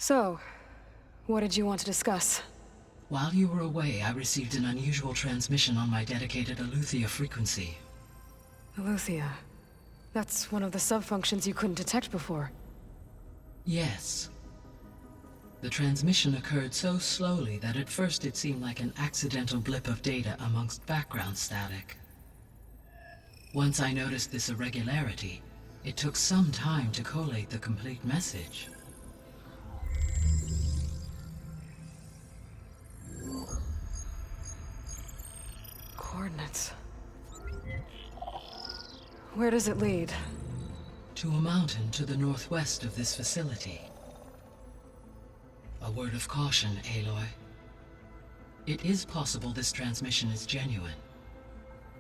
So, what did you want to discuss? While you were away, I received an unusual transmission on my dedicated Aletheia frequency. Aletheia. That's one of the sub-functions you couldn't detect before. Yes. The transmission occurred so slowly that at first it seemed like an accidental blip of data amongst background static. Once I noticed this irregularity, it took some time to collate the complete message. Coordinates. Where does it lead? To a mountain to the northwest of this facility. A word of caution, Aloy. It is possible this transmission is genuine.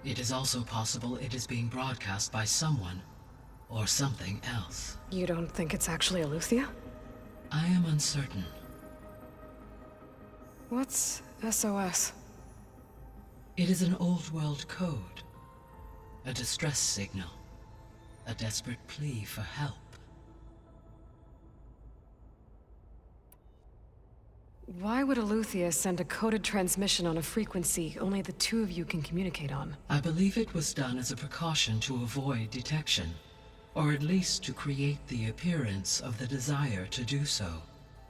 It is also possible it is being broadcast by someone or something else. You don't think it's actually Aletheia? I am uncertain. What's SOS? It is an old-world code. A distress signal. A desperate plea for help. Why would Aletheia send a coded transmission on a frequency only the two of you can communicate on? I believe it was done as a precaution to avoid detection, or at least to create the appearance of the desire to do so.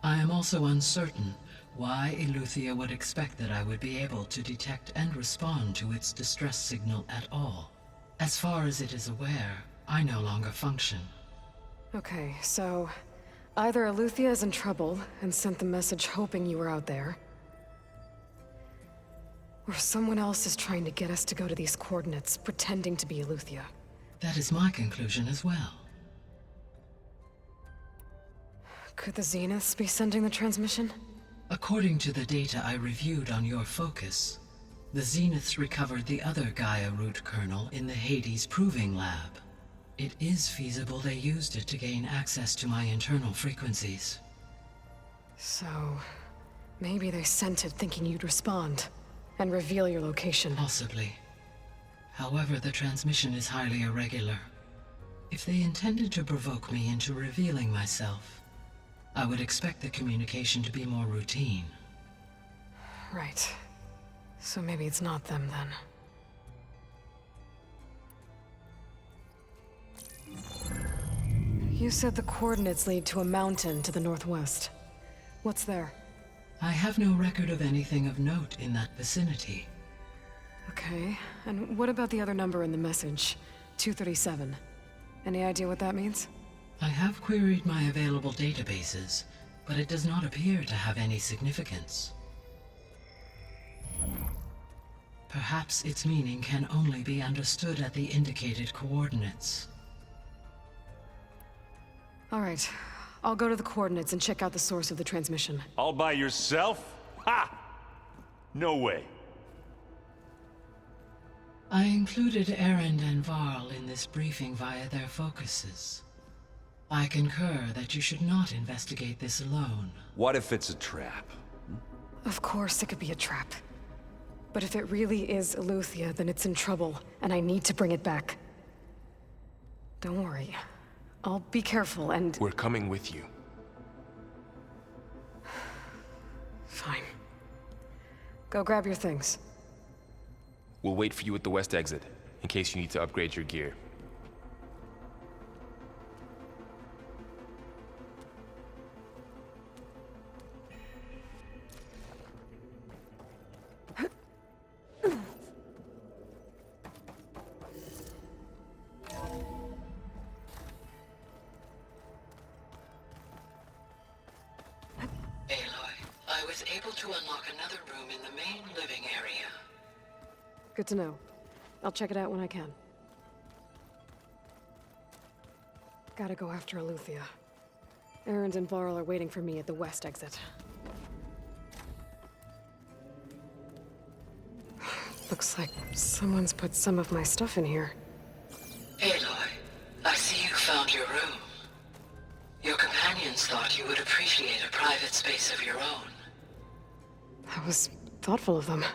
I am also uncertain why Aletheia would expect that I would be able to detect and respond to its distress signal at all. As far as it is aware, I no longer function. Okay, so either Aletheia is in trouble and sent the message hoping you were out there, or someone else is trying to get us to go to these coordinates, pretending to be Aletheia. That is my conclusion as well. Could the Zeniths be sending the transmission? According to the data I reviewed on your focus, the Zeniths recovered the other Gaia root kernel in the Hades Proving Lab. It is feasible they used it to gain access to my internal frequencies. So, maybe they sent it thinking you'd respond and reveal your location. Possibly. However, the transmission is highly irregular. If they intended to provoke me into revealing myself, I would expect the communication to be more routine. Right. So maybe it's not them then. You said the coordinates lead to a mountain to the northwest. What's there? I have no record of anything of note in that vicinity. Okay, and what about the other number in the message? 237. Any idea what that means? I have queried my available databases, but it does not appear to have any significance. Perhaps its meaning can only be understood at the indicated coordinates. All right, I'll go to the coordinates and check out the source of the transmission. All by yourself? Ha! No way. I included Erend and Varl in this briefing via their focuses. I concur that you should not investigate this alone. What if it's a trap? Of course it could be a trap. But if it really is Aletheia, then it's in trouble, and I need to bring it back. Don't worry. I'll be careful and... We're coming with you. Fine. Go grab your things. We'll wait for you at the west exit, in case you need to upgrade your gear. I was able to unlock another room in the main living area. Good to know. I'll check it out when I can. Gotta go after Aletheia. Erend and Varl are waiting for me at the west exit. Looks like someone's put some of my stuff in here. Aloy, I see you found your room. Your companions thought you would appreciate a private space of your own. That was thoughtful of them.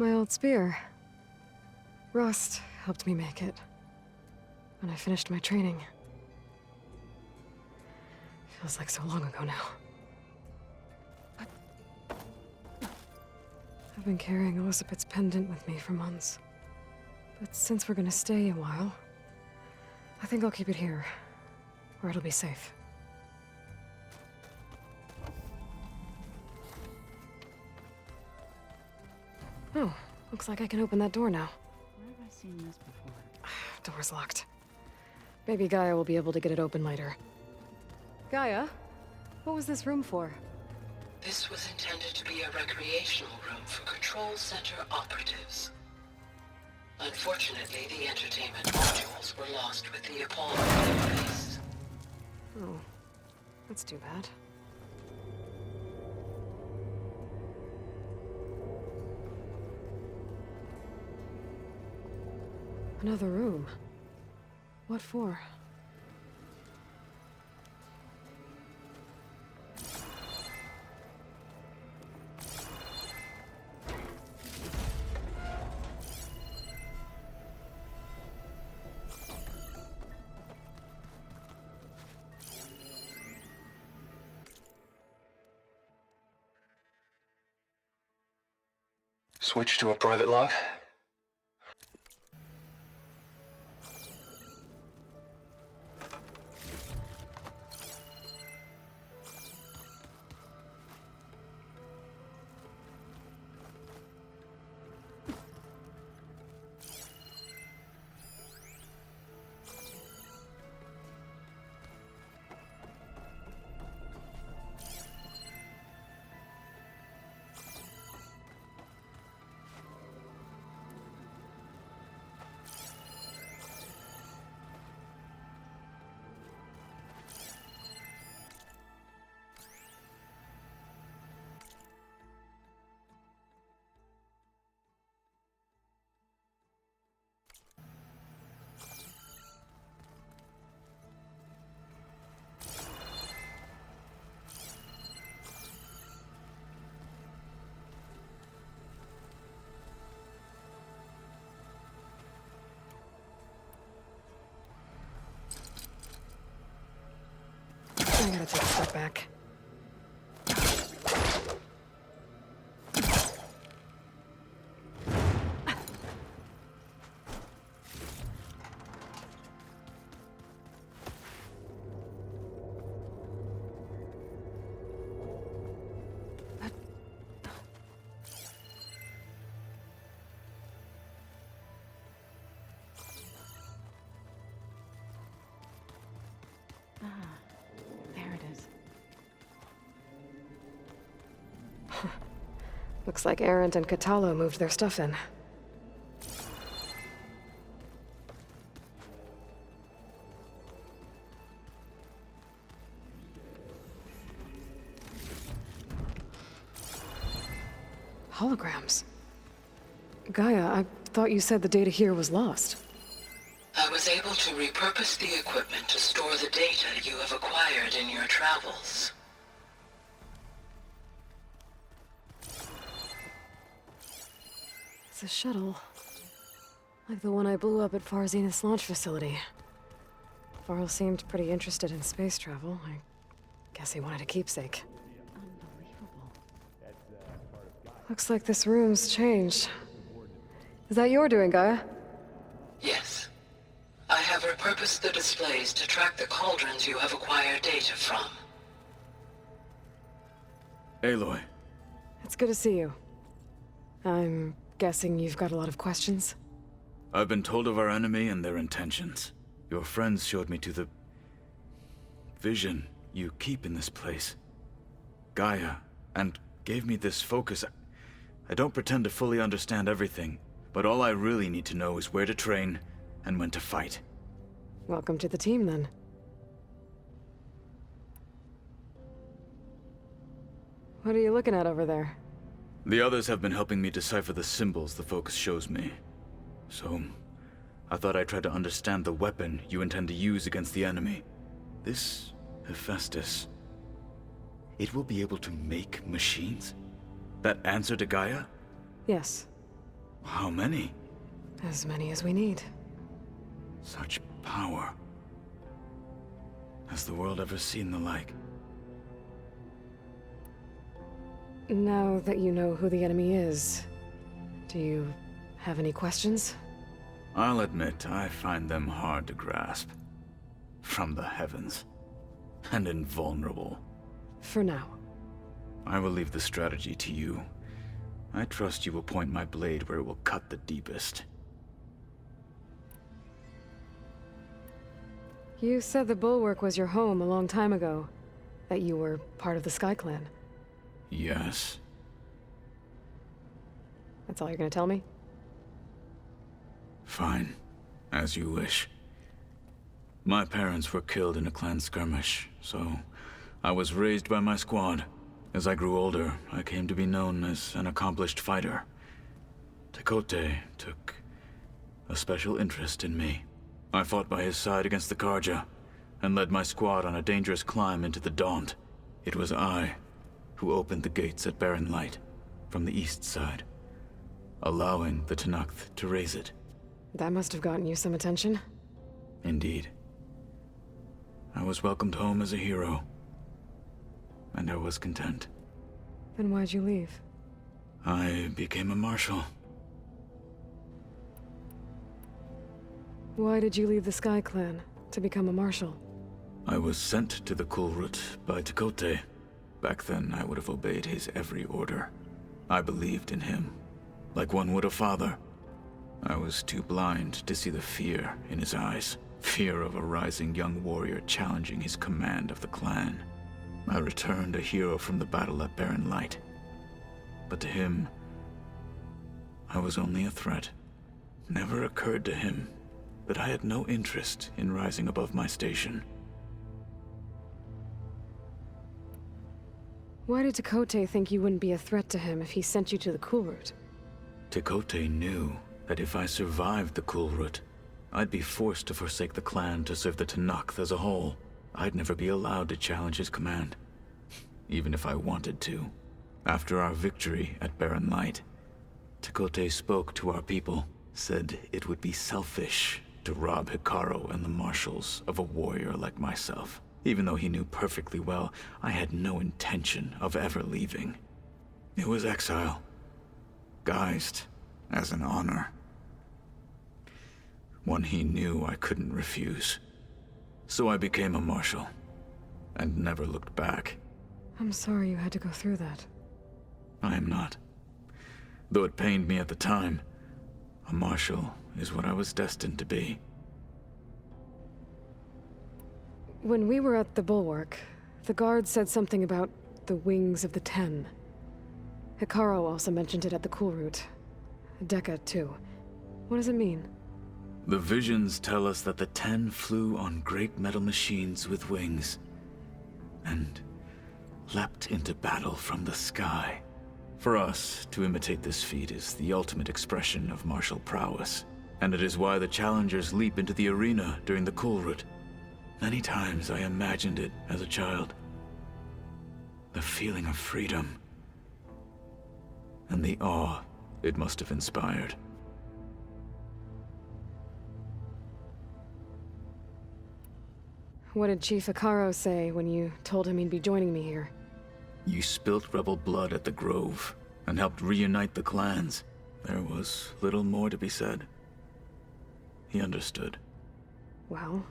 My old spear. Rust helped me make it. When I finished my training. Feels like so long ago now. I've been carrying Elizabeth's pendant with me for months. But since we're gonna stay a while, I think I'll keep it here, where it'll be safe. Oh, looks like I can open that door now. Where have I seen this before? Door's locked. Maybe Gaia will be able to get it open later. Gaia? What was this room for? This was intended to be a recreational room for Control Center operatives. Unfortunately, the entertainment modules were lost with the appalling they faced. Oh, that's too bad. Another room. What for? Switch to a private lock? I gotta take a step back. There it is. Looks like Arendt and Catalo moved their stuff in. Holograms. Gaia, I thought you said the data here was lost. I was able to repurpose the equipment to store the data you have acquired in your travels. It's a shuttle. Like the one I blew up at Far Zenith's launch facility. Varl seemed pretty interested in space travel. I guess he wanted a keepsake. Unbelievable. Looks like this room's changed. Is that your doing, Gaia? Yes. I have repurposed the displays to track the cauldrons you have acquired data from. Aloy. It's good to see you. I'm guessing you've got a lot of questions? I've been told of our enemy and their intentions. Your friends showed me to the vision you keep in this place. Gaia, and gave me this focus. I don't pretend to fully understand everything, but all I really need to know is where to train and when to fight. Welcome to the team, then. What are you looking at over there? The others have been helping me decipher the symbols the focus shows me. So, I thought I'd try to understand the weapon you intend to use against the enemy. This Hephaestus, it will be able to make machines? That answer to Gaia? Yes. How many? As many as we need. Such power. Has the world ever seen the like? Now that you know who the enemy is, do you have any questions? I'll admit, I find them hard to grasp. From the heavens. And invulnerable. For now. I will leave the strategy to you. I trust you will point my blade where it will cut the deepest. You said the Bulwark was your home a long time ago. That you were part of the Sky Clan. Yes. That's all you're gonna tell me? Fine. As you wish. My parents were killed in a clan skirmish, so I was raised by my squad. As I grew older, I came to be known as an accomplished fighter. Tekote took a special interest in me. I fought by his side against the Karja, and led my squad on a dangerous climb into the Daunt. It was I who opened the gates at Barren Light, from the east side, allowing the Tenakth to raise it. That must have gotten you some attention. Indeed. I was welcomed home as a hero, and I was content. Then why'd you leave? I became a marshal. Why did you leave the Sky Clan to become a marshal? I was sent to the Kulrut by Tekote. Back then, I would have obeyed his every order. I believed in him, like one would a father. I was too blind to see the fear in his eyes. Fear of a rising young warrior challenging his command of the clan. I returned a hero from the battle at Barren Light. But to him, I was only a threat. Never occurred to him that I had no interest in rising above my station. Why did Tekote think you wouldn't be a threat to him if he sent you to the Kulrut? Tekote knew that if I survived the Kulrut, I'd be forced to forsake the clan to serve the Tenakth as a whole. I'd never be allowed to challenge his command, even if I wanted to. After our victory at Barren Light, Tekote spoke to our people, said it would be selfish to rob Hikaru and the marshals of a warrior like myself. Even though he knew perfectly well I had no intention of ever leaving. It was exile, guised as an honor. One he knew I couldn't refuse. So I became a marshal, and never looked back. I'm sorry you had to go through that. I am not. Though it pained me at the time, a marshal is what I was destined to be. When we were at the Bulwark, the guard said something about the Wings of the Ten. Hikaru also mentioned it at the Kulrut. Dekka, too. What does it mean? The visions tell us that the Ten flew on great metal machines with wings, and leapt into battle from the sky. For us, to imitate this feat is the ultimate expression of martial prowess, and it is why the challengers leap into the arena during the Kulrut. Many times I imagined it as a child. The feeling of freedom, and the awe it must have inspired. What did Chief Hikaru say when you told him he'd be joining me here? You spilt rebel blood at the Grove, and helped reunite the clans. There was little more to be said. He understood. Well,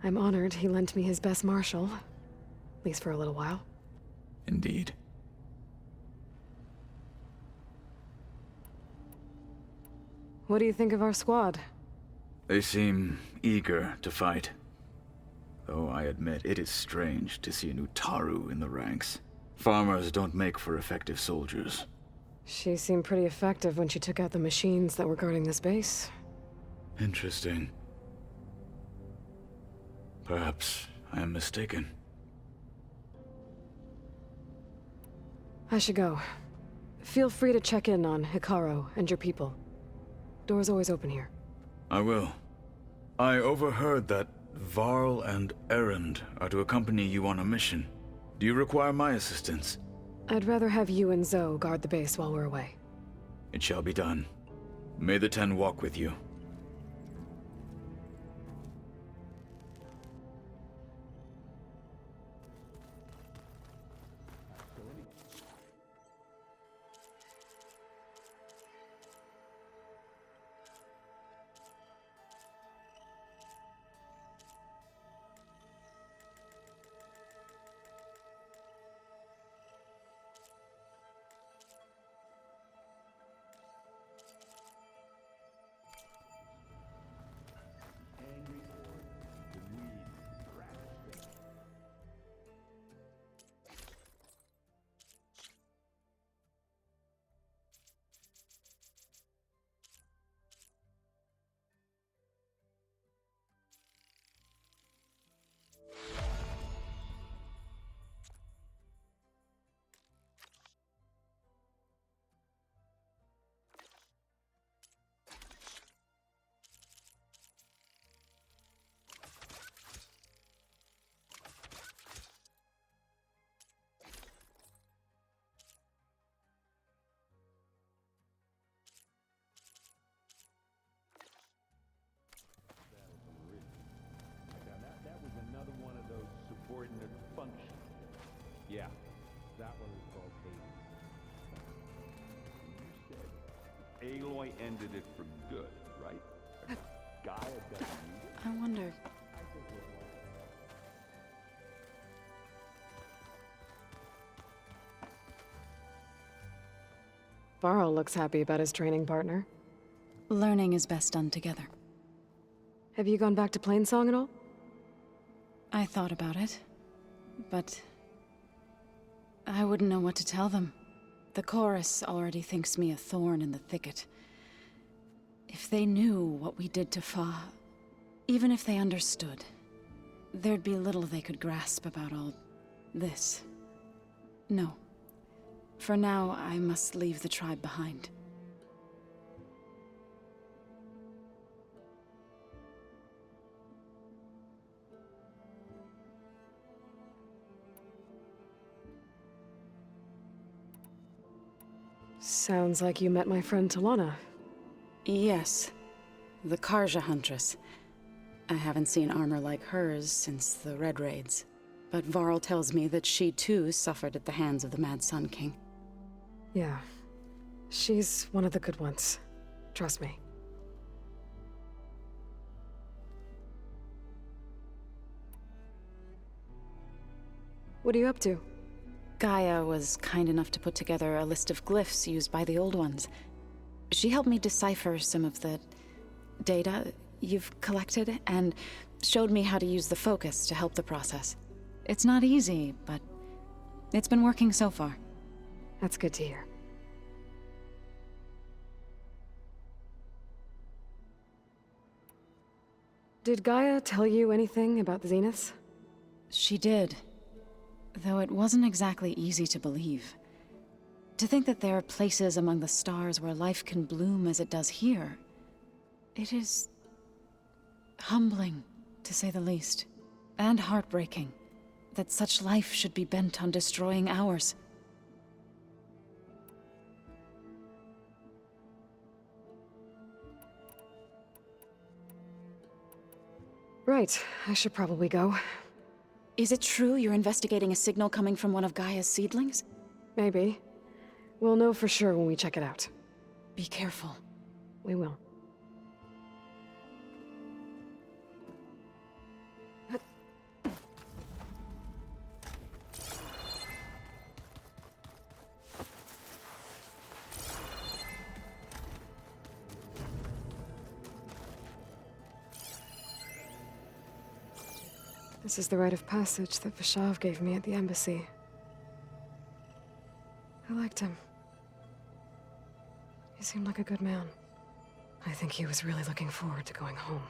I'm honored he lent me his best marshal. At least for a little while. Indeed. What do you think of our squad? They seem eager to fight. Though I admit it is strange to see an Utaru in the ranks. Farmers don't make for effective soldiers. She seemed pretty effective when she took out the machines that were guarding this base. Interesting. Perhaps I am mistaken. I should go. Feel free to check in on Hikaru and your people. Door's always open here. I will. I overheard that Varl and Erend are to accompany you on a mission. Do you require my assistance? I'd rather have you and Zoe guard the base while we're away. It shall be done. May the Ten walk with you. Subordinate function. Yeah, that one was called Hades. You said Aloy ended it for good, right? Gaia doesn't need it. I wonder. Varl looks happy about his training partner. Learning is best done together. Have you gone back to Plainsong at all? I thought about it, but I wouldn't know what to tell them. The chorus already thinks me a thorn in the thicket. If they knew what we did to Fa, even if they understood, there'd be little they could grasp about all this. No. For now, I must leave the tribe behind. Sounds like you met my friend Talana. Yes. The Karja Huntress. I haven't seen armor like hers since the Red Raids. But Varl tells me that she too suffered at the hands of the Mad Sun King. Yeah. She's one of the good ones. Trust me. What are you up to? Gaia was kind enough to put together a list of glyphs used by the Old Ones. She helped me decipher some of the data you've collected, and showed me how to use the focus to help the process. It's not easy, but it's been working so far. That's good to hear. Did Gaia tell you anything about the Zeniths? She did. Though it wasn't exactly easy to believe. To think that there are places among the stars where life can bloom as it does here. It is humbling, to say the least. And heartbreaking, that such life should be bent on destroying ours. Right, I should probably go. Is it true you're investigating a signal coming from one of Gaia's seedlings? Maybe. We'll know for sure when we check it out. Be careful. We will. This is the rite of passage that Vishav gave me at the embassy. I liked him. He seemed like a good man. I think he was really looking forward to going home.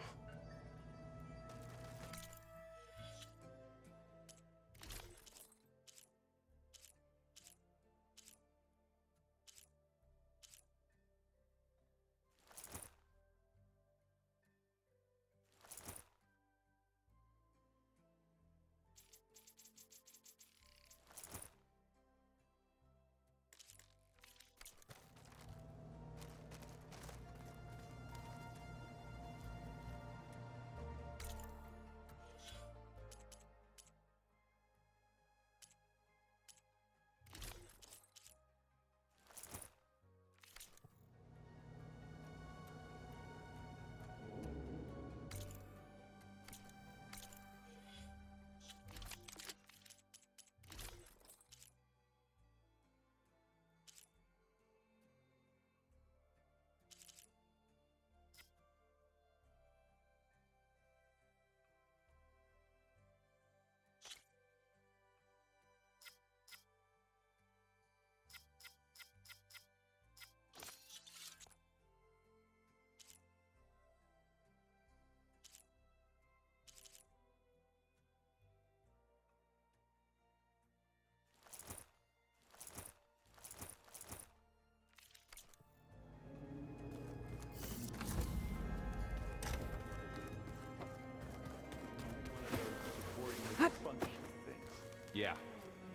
Yeah,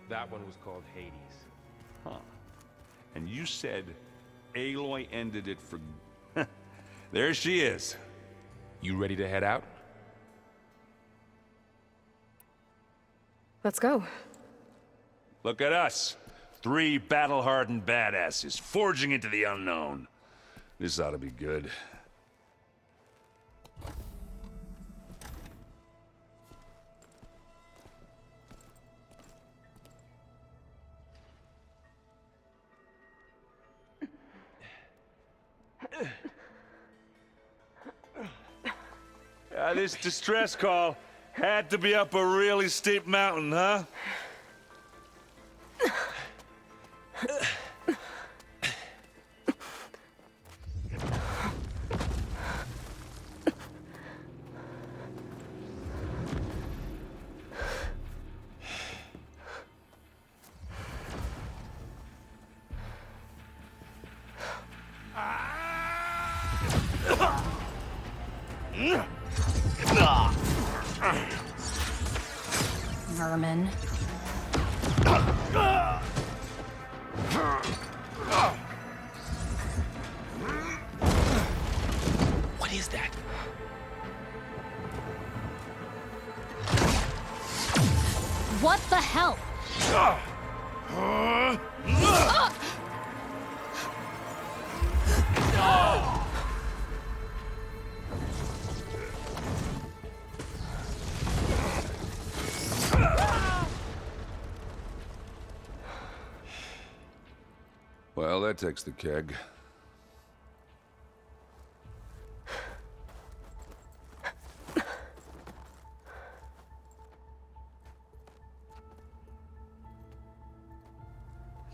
that one was called Hades. Huh. And you said Aloy ended it for... There she is. You ready to head out? Let's go. Look at us. 3 battle-hardened badasses forging into the unknown. This ought to be good. This distress call had to be up a really steep mountain, huh? Vermin. What is that? What the hell? Well, that takes the keg.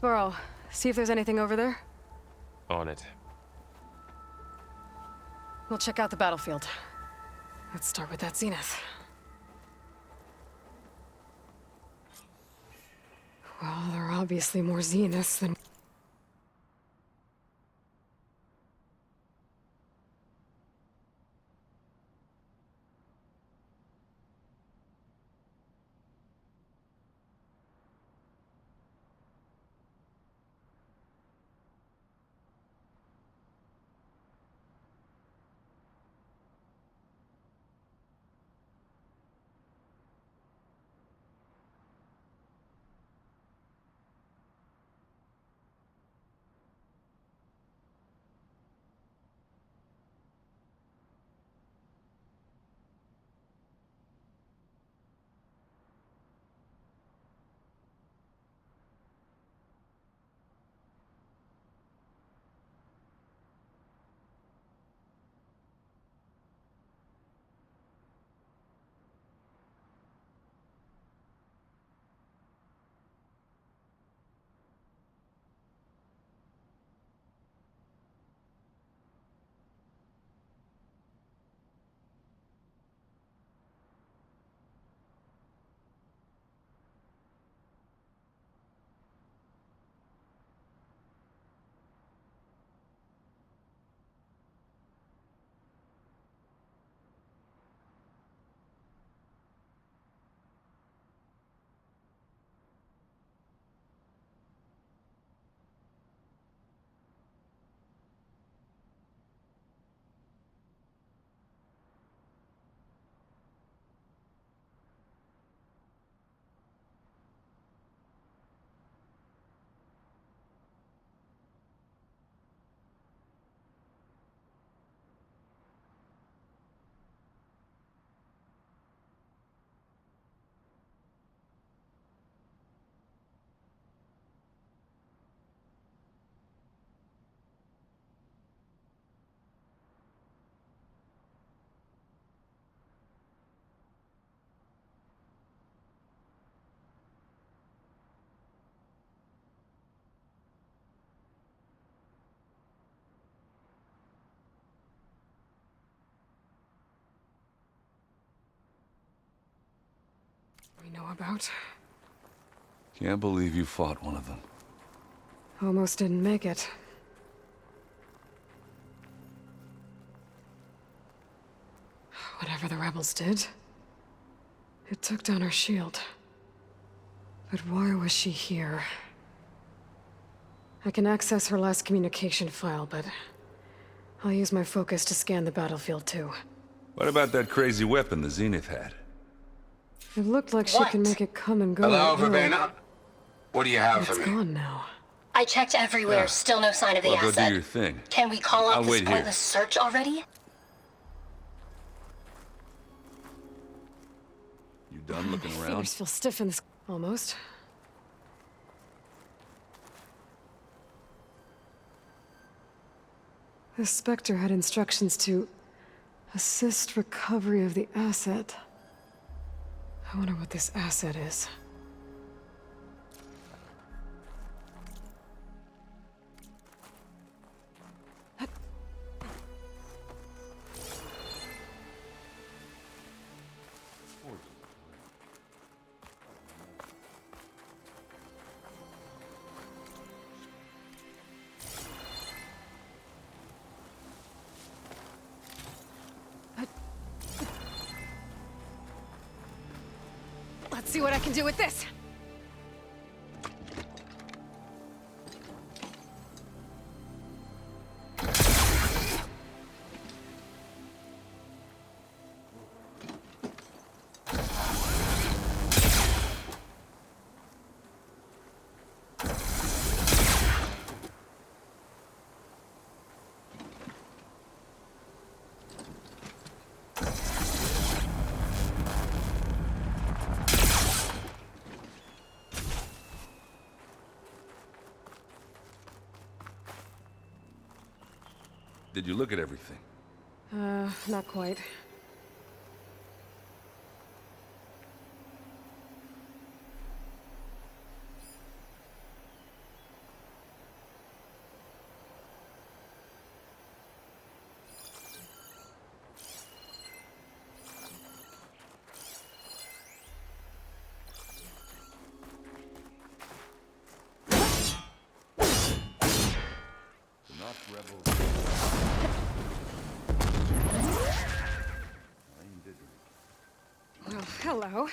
Burrow, see if there's anything over there. On it. We'll check out the battlefield. Let's start with that zenith. Well, there are obviously more zeniths than... we know about. Can't believe you fought one of them. Almost didn't make it. Whatever the rebels did, it took down our shield. But why was she here? I can access her last communication file, but I'll use my focus to scan the battlefield too. What about that crazy weapon the Zenith had? It looked like she can make it come and go. Hello, at will. Verbena? What do you have for It's me? gone now. I checked everywhere, still no sign of the Well, go asset. do your thing. Can we call I'll off this wait here. pointless search already? You done looking My around? fingers feel stiff in this. Almost. The Spectre had instructions to assist recovery of the asset. I wonder what this asset is. Let's see what I can do with this. Did you look at everything? Not quite. Not rebels. Well, hello.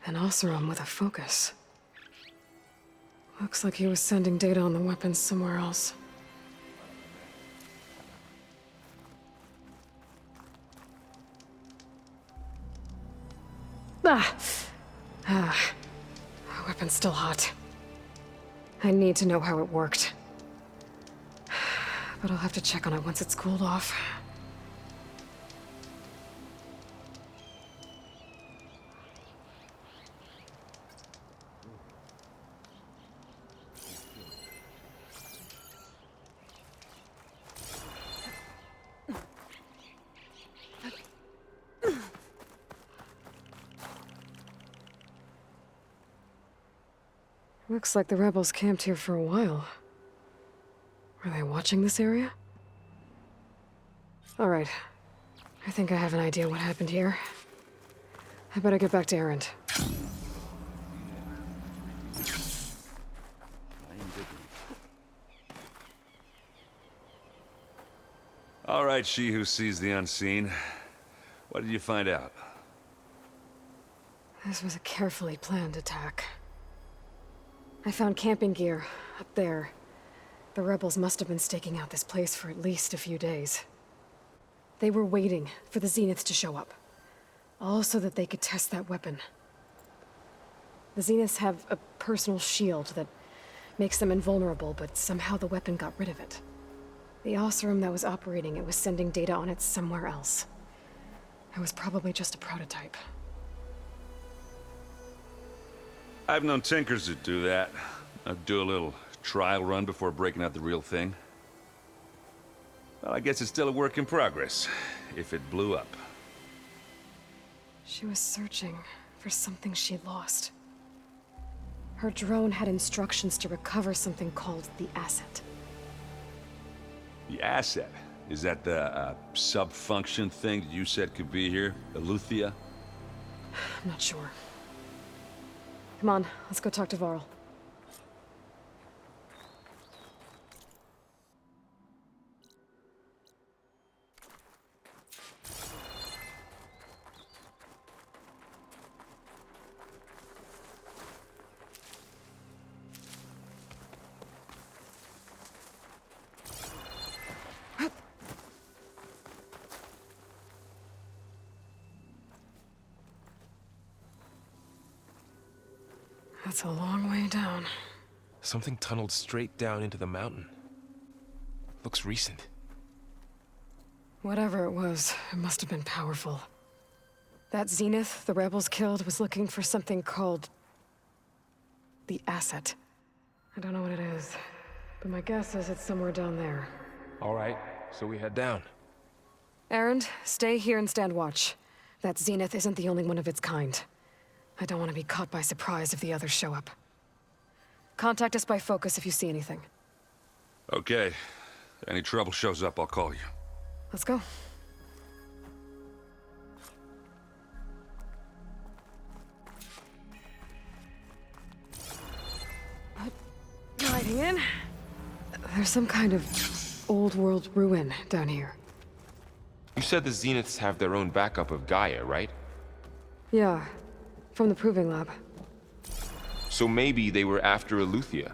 An Oseram with a focus. Looks like he was sending data on the weapons somewhere else. The weapon's still hot. I need to know how it worked. But I'll have to check on it once it's cooled off. Looks like the rebels camped here for a while. Were they watching this area? All right. I think I have an idea what happened here. I better get back to Erend. All right, she who sees the unseen. What did you find out? This was a carefully planned attack. I found camping gear up there. The rebels must have been staking out this place for at least a few days. They were waiting for the Zeniths to show up. All so that they could test that weapon. The Zeniths have a personal shield that makes them invulnerable, but somehow the weapon got rid of it. The Oseram that was operating it was sending data on it somewhere else. It was probably just a prototype. I've known tinkers that do that. I'd do a little trial run before breaking out the real thing. Well, I guess it's still a work in progress, if it blew up. She was searching for something she lost. Her drone had instructions to recover something called the asset. The asset? Is that the sub-function thing that you said could be here? Eleuthia? I'm not sure. Come on, let's go talk to Varl. That's a long way down. Something tunneled straight down into the mountain. Looks recent. Whatever it was, it must have been powerful. That Zenith the rebels killed was looking for something called the Asset. I don't know what it is, but my guess is it's somewhere down there. All right, so we head down. Erend, stay here and stand watch. That Zenith isn't the only one of its kind. I don't want to be caught by surprise if the others show up. Contact us by focus if you see anything. Okay. Any trouble shows up, I'll call you. Let's go. Gliding in. There's some kind of old world ruin down here. You said the Zeniths have their own backup of Gaia, right? Yeah, from the Proving Lab. So maybe they were after Eleuthia.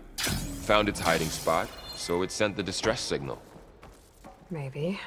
Found its hiding spot, so it sent the distress signal. Maybe.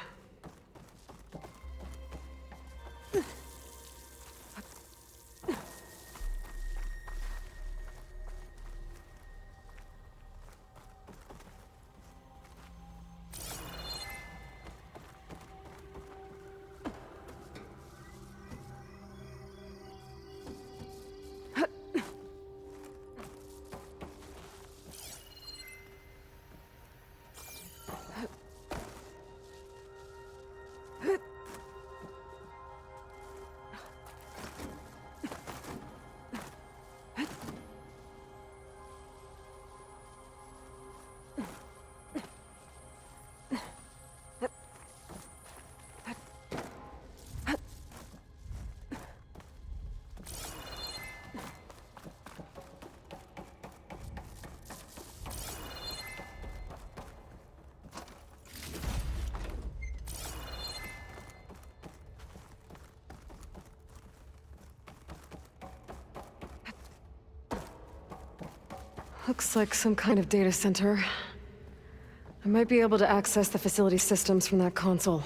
Looks like some kind of data center. I might be able to access the facility systems from that console.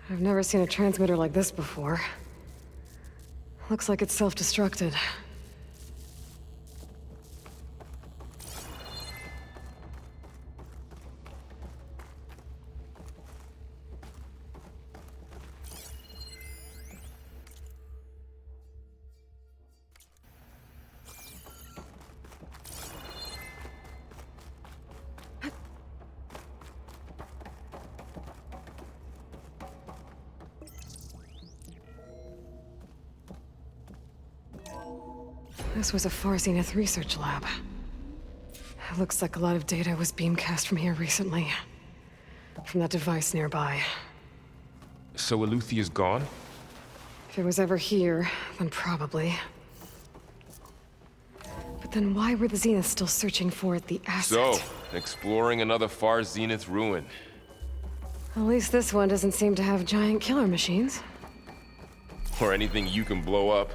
I've never seen a transmitter like this before. Looks like it's self-destructed. This was a Far Zenith research lab. It looks like a lot of data was beamcast from here recently. From that device nearby. So Eleuthia's gone? If it was ever here, then probably. But then why were the Zeniths still searching for the Asset? So, exploring another Far Zenith ruin. At least this one doesn't seem to have giant killer machines. Or anything you can blow up.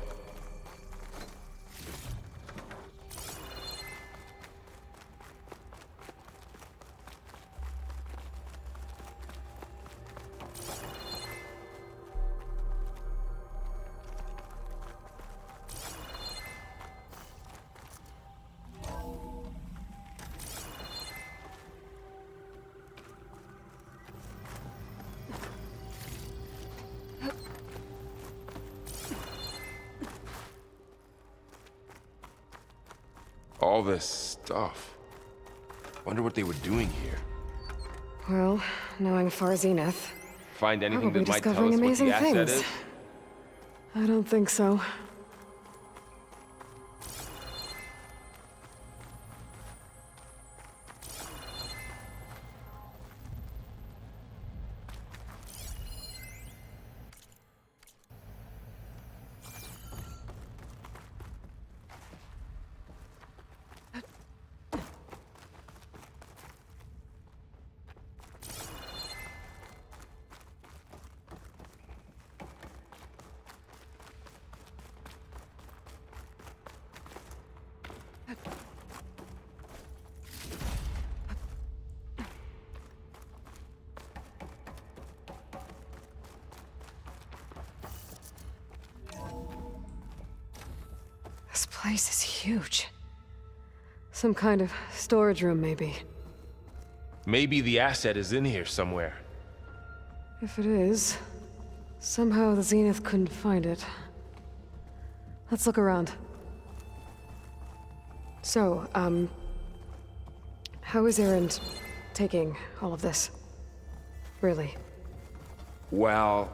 All this stuff. Wonder what they were doing here. Well, knowing Far Zenith, Find anything probably that might tell discovering us what amazing the asset things. is? I don't think so. This place is huge. Some kind of storage room, maybe. Maybe the asset is in here somewhere. If it is, somehow the Zenith couldn't find it. Let's look around. So, how is Erend taking all of this? Really? Well,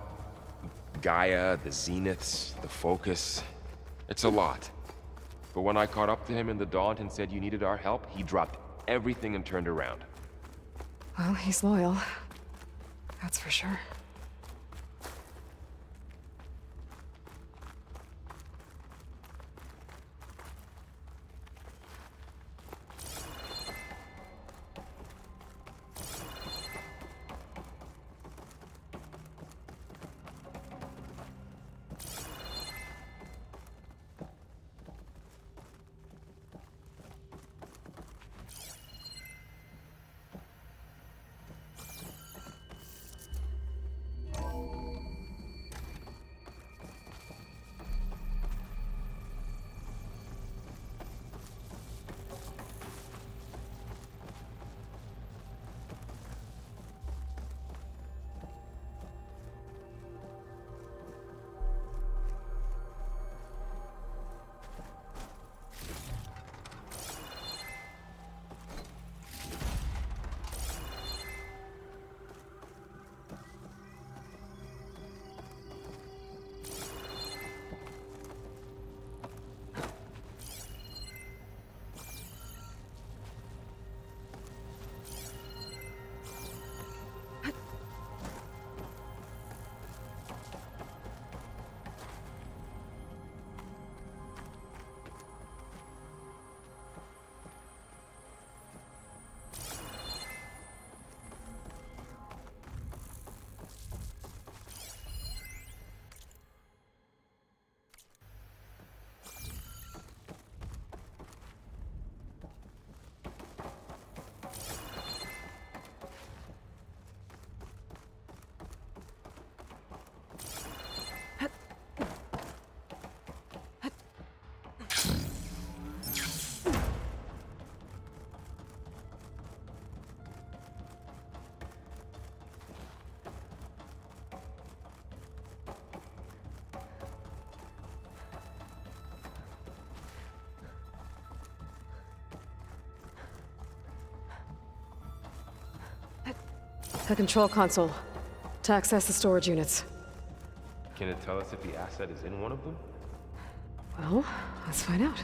Gaia, the Zeniths, the Focus. It's a lot. But when I caught up to him in the Daunt and said you needed our help, he dropped everything and turned around. Well, he's loyal. That's for sure. The control console. To access the storage units. Can it tell us if the asset is in one of them? Well, let's find out.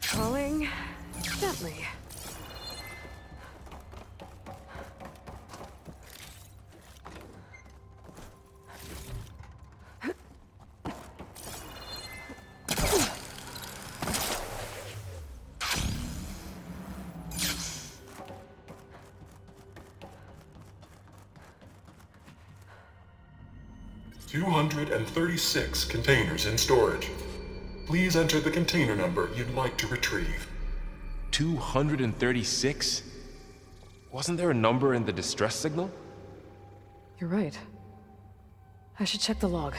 Falling gently. $236 containers in storage. Please enter the container number you'd like to retrieve. 236? Wasn't there a number in the distress signal? You're right. I should check the log.